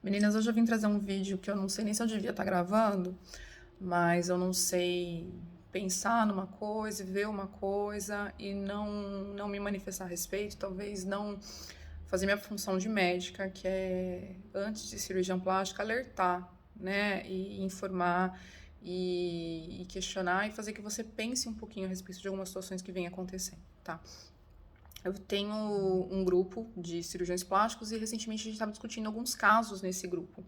Meninas, hoje eu vim trazer um vídeo que eu não sei nem se eu devia estar gravando, mas eu não sei pensar numa coisa, ver uma coisa e não me manifestar a respeito, talvez não fazer minha função de médica, que é, antes de cirurgião plástico, alertar, né, e informar e questionar e fazer que você pense um pouquinho a respeito de algumas situações que vêm acontecendo, tá? Eu tenho um grupo de cirurgiões plásticos e recentemente a gente estava discutindo alguns casos nesse grupo.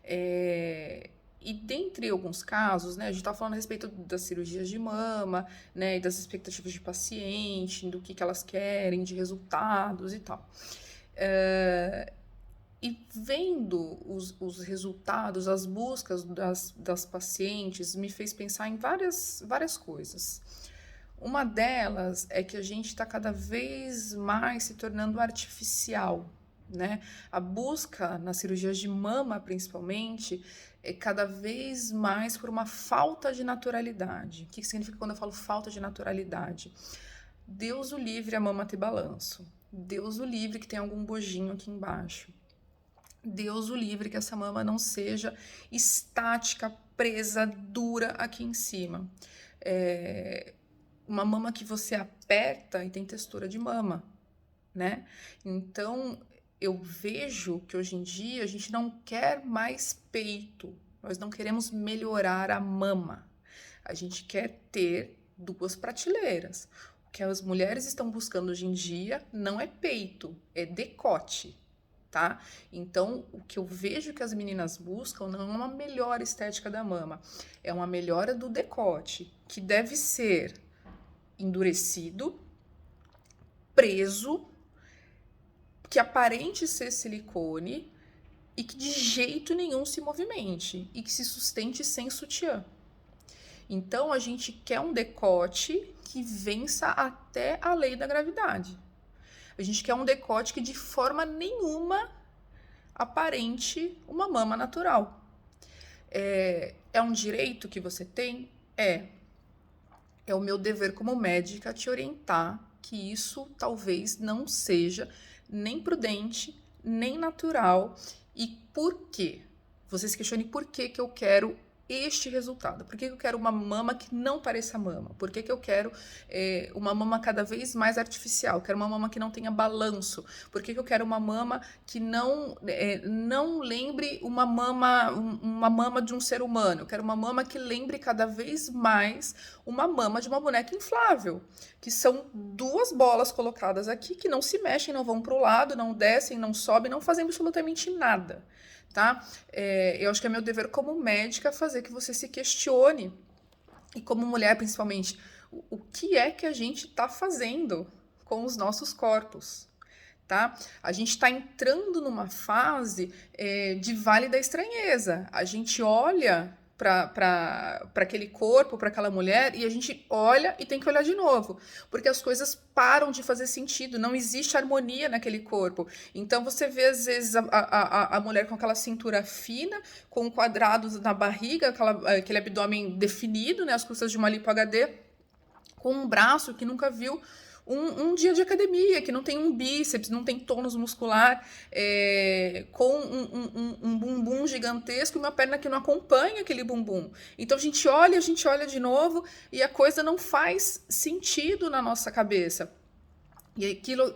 E dentre alguns casos, né, a gente está falando a respeito das cirurgias de mama, né, e das expectativas de paciente, do que elas querem, de resultados e tal. E vendo os resultados, as buscas das pacientes, me fez pensar em várias coisas. Uma delas é que a gente está cada vez mais se tornando artificial, né? A busca nas cirurgias de mama, principalmente, é cada vez mais por uma falta de naturalidade. O que significa quando eu falo falta de naturalidade? Deus o livre a mama ter balanço. Deus o livre que tem algum bojinho aqui embaixo. Deus o livre que essa mama não seja estática, presa, dura aqui em cima. Uma mama que você aperta e tem textura de mama, né? Então, eu vejo que hoje em dia a gente não quer mais peito, nós não queremos melhorar a mama. A gente quer ter duas prateleiras. O que as mulheres estão buscando hoje em dia não é peito, é decote, tá? Então, o que eu vejo que as meninas buscam não é uma melhor estética da mama, é uma melhora do decote, que deve ser endurecido, preso, que aparente ser silicone e que de jeito nenhum se movimente e que se sustente sem sutiã. Então, a gente quer um decote que vença até a lei da gravidade. A gente quer um decote que de forma nenhuma aparente uma mama natural. É um direito que você tem? É o meu dever como médica te orientar que isso talvez não seja nem prudente, nem natural. E por quê? Você se questione por que eu quero este resultado. Por que eu quero uma mama que não pareça mama? Por que eu quero uma mama cada vez mais artificial? Eu quero uma mama que não tenha balanço. Por que eu quero uma mama que não lembre uma mama de um ser humano? Eu quero uma mama que lembre cada vez mais uma mama de uma boneca inflável, que são duas bolas colocadas aqui que não se mexem, não vão para o lado, não descem, não sobem, não fazem absolutamente nada. Tá? Eu acho que é meu dever como médica fazer que você se questione, e como mulher principalmente, o que é que a gente está fazendo com os nossos corpos, tá? A gente está entrando numa fase de vale da estranheza. A gente olha para aquele corpo, para aquela mulher, e a gente olha e tem que olhar de novo, porque as coisas param de fazer sentido, não existe harmonia naquele corpo. Então você vê, às vezes, a mulher com aquela cintura fina, com quadrados na barriga, aquele abdômen definido, né, as costas de uma lipo HD, com um braço que nunca viu um dia de academia, que não tem um bíceps, não tem tônus muscular, com um bumbum gigantesco e uma perna que não acompanha aquele bumbum. Então a gente olha de novo e a coisa não faz sentido na nossa cabeça. E aquilo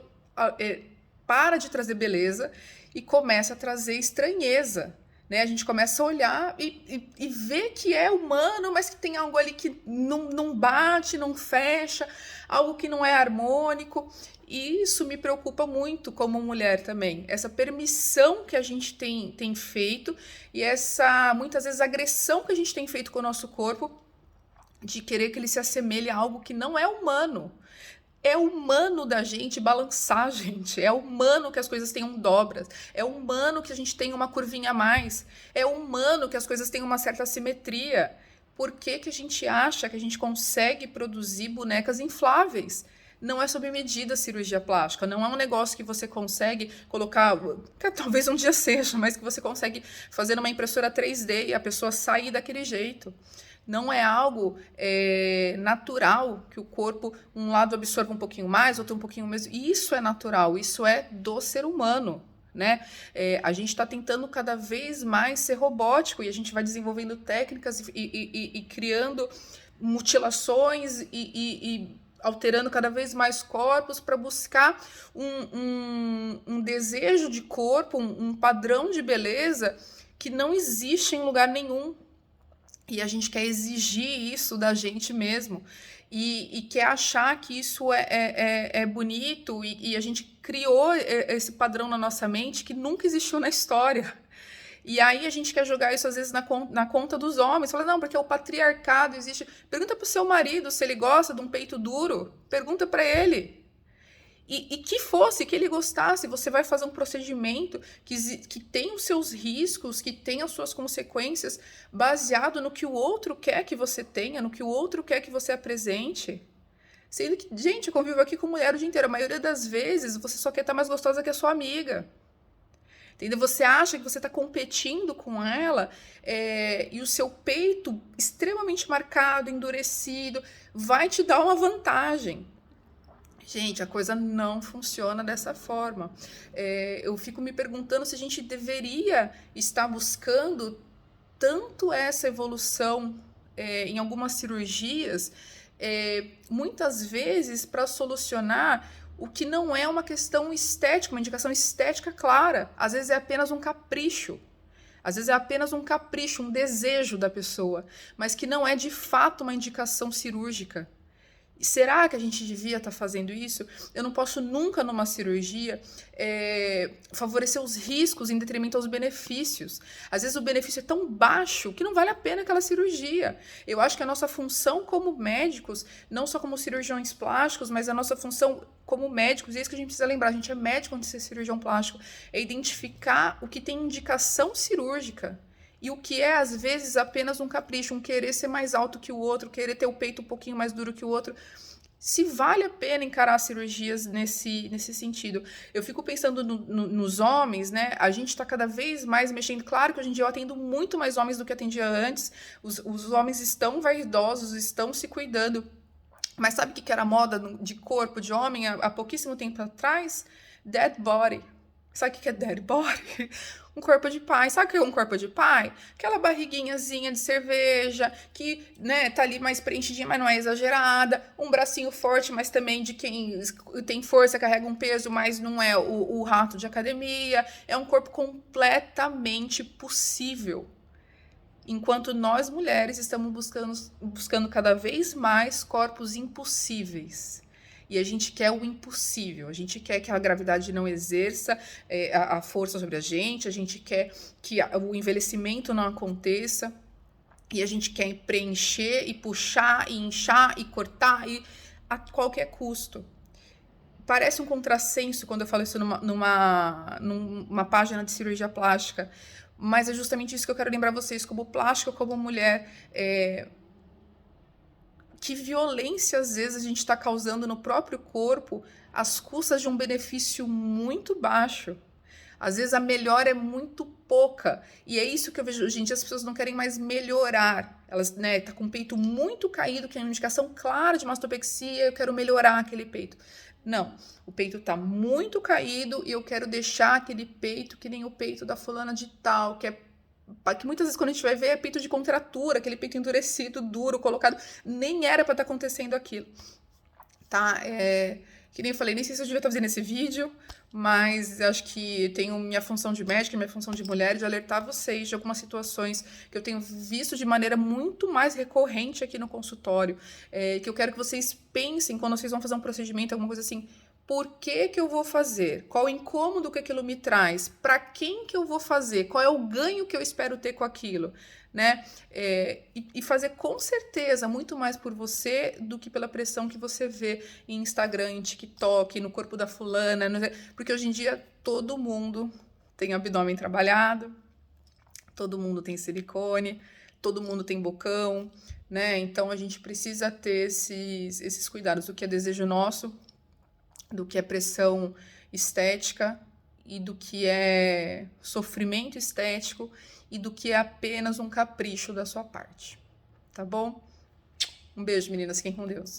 para de trazer beleza e começa a trazer estranheza. Né? A gente começa a olhar e ver que é humano, mas que tem algo ali que não bate, não fecha, algo que não é harmônico. E isso me preocupa muito como mulher também. Essa permissão que a gente tem feito e essa, muitas vezes, agressão que a gente tem feito com o nosso corpo de querer que ele se assemelhe a algo que não é humano. É humano da gente balançar, gente. É humano que as coisas tenham dobras. É humano que a gente tenha uma curvinha a mais. É humano que as coisas tenham uma certa simetria. Por que a gente acha que a gente consegue produzir bonecas infláveis? Não é sob medida a cirurgia plástica. Não é um negócio que você consegue colocar, que talvez um dia seja, mas que você consegue fazer numa impressora 3D e a pessoa sair daquele jeito. Não é algo natural que o corpo, um lado absorva um pouquinho mais, outro um pouquinho menos. Isso é natural, isso é do ser humano. né? A gente está tentando cada vez mais ser robótico e a gente vai desenvolvendo técnicas e criando mutilações e alterando cada vez mais corpos para buscar um desejo de corpo, um padrão de beleza que não existe em lugar nenhum. E a gente quer exigir isso da gente mesmo. E quer achar que isso é bonito. E a gente criou esse padrão na nossa mente que nunca existiu na história. E aí a gente quer jogar isso, às vezes, na conta dos homens. Fala, não, porque o patriarcado existe. Pergunta pro seu marido se ele gosta de um peito duro. Pergunta para ele. E que ele gostasse, você vai fazer um procedimento que tem os seus riscos, que tem as suas consequências, baseado no que o outro quer que você tenha, no que o outro quer que você apresente. Sendo que, gente, eu convivo aqui com mulher o dia inteiro. A maioria das vezes, você só quer estar mais gostosa que a sua amiga. Entendeu? Você acha que você está competindo com ela e o seu peito extremamente marcado, endurecido, vai te dar uma vantagem. Gente, a coisa não funciona dessa forma. Eu fico me perguntando se a gente deveria estar buscando tanto essa evolução em algumas cirurgias, muitas vezes para solucionar o que não é uma questão estética, uma indicação estética clara. Às vezes é apenas um capricho. Às vezes é apenas um capricho, um desejo da pessoa, mas que não é de fato uma indicação cirúrgica. Será que a gente devia estar fazendo isso? Eu não posso nunca, numa cirurgia, favorecer os riscos em detrimento aos benefícios. Às vezes o benefício é tão baixo que não vale a pena aquela cirurgia. Eu acho que a nossa função como médicos, não só como cirurgiões plásticos, mas a nossa função como médicos, e é isso que a gente precisa lembrar, a gente é médico antes de ser cirurgião plástico, é identificar o que tem indicação cirúrgica. E o que é, às vezes, apenas um capricho, um querer ser mais alto que o outro, querer ter o peito um pouquinho mais duro que o outro. Se vale a pena encarar cirurgias nesse sentido. Eu fico pensando nos homens, né? A gente está cada vez mais mexendo. Claro que hoje em dia eu atendo muito mais homens do que atendia antes. Os homens estão vaidosos, estão se cuidando. Mas sabe o que era moda de corpo de homem há pouquíssimo tempo atrás? Dead body. Sabe o que é dead body? Um corpo de pai. Sabe o que é um corpo de pai? Aquela barriguinhazinha de cerveja, que, né, tá ali mais preenchidinha, mas não é exagerada. Um bracinho forte, mas também de quem tem força, carrega um peso, mas não é o rato de academia. É um corpo completamente possível. Enquanto nós, mulheres, estamos buscando cada vez mais corpos impossíveis. E a gente quer o impossível, a gente quer que a gravidade não exerça a força sobre a gente quer que o envelhecimento não aconteça, e a gente quer preencher e puxar e inchar e cortar a qualquer custo. Parece um contrassenso quando eu falo isso numa página de cirurgia plástica, mas é justamente isso que eu quero lembrar vocês, como plástica, como mulher, que violência, às vezes, a gente está causando no próprio corpo às custas de um benefício muito baixo. Às vezes a melhora é muito pouca. E é isso que eu vejo. Hoje em dia as pessoas não querem mais melhorar. Elas, né, tá com o peito muito caído, que é uma indicação clara de mastopexia, eu quero melhorar aquele peito. Não, o peito tá muito caído e eu quero deixar aquele peito que nem o peito da fulana de tal, que muitas vezes quando a gente vai ver é peito de contratura, aquele peito endurecido, duro, colocado, nem era para estar acontecendo aquilo, tá? Que nem eu falei, nem sei se eu devia estar fazendo esse vídeo, mas acho que tenho minha função de médica, minha função de mulher, de alertar vocês de algumas situações que eu tenho visto de maneira muito mais recorrente aqui no consultório, que eu quero que vocês pensem quando vocês vão fazer um procedimento, alguma coisa assim. Por que eu vou fazer? Qual o incômodo que aquilo me traz? Para quem que eu vou fazer? Qual é o ganho que eu espero ter com aquilo? Né? E fazer com certeza muito mais por você do que pela pressão que você vê em Instagram, em TikTok, no corpo da fulana. Porque hoje em dia todo mundo tem abdômen trabalhado, todo mundo tem silicone, todo mundo tem bocão, né? Então a gente precisa ter esses cuidados, do que é desejo nosso, do que é pressão estética e do que é sofrimento estético e do que é apenas um capricho da sua parte, tá bom? Um beijo, meninas, fiquem com Deus.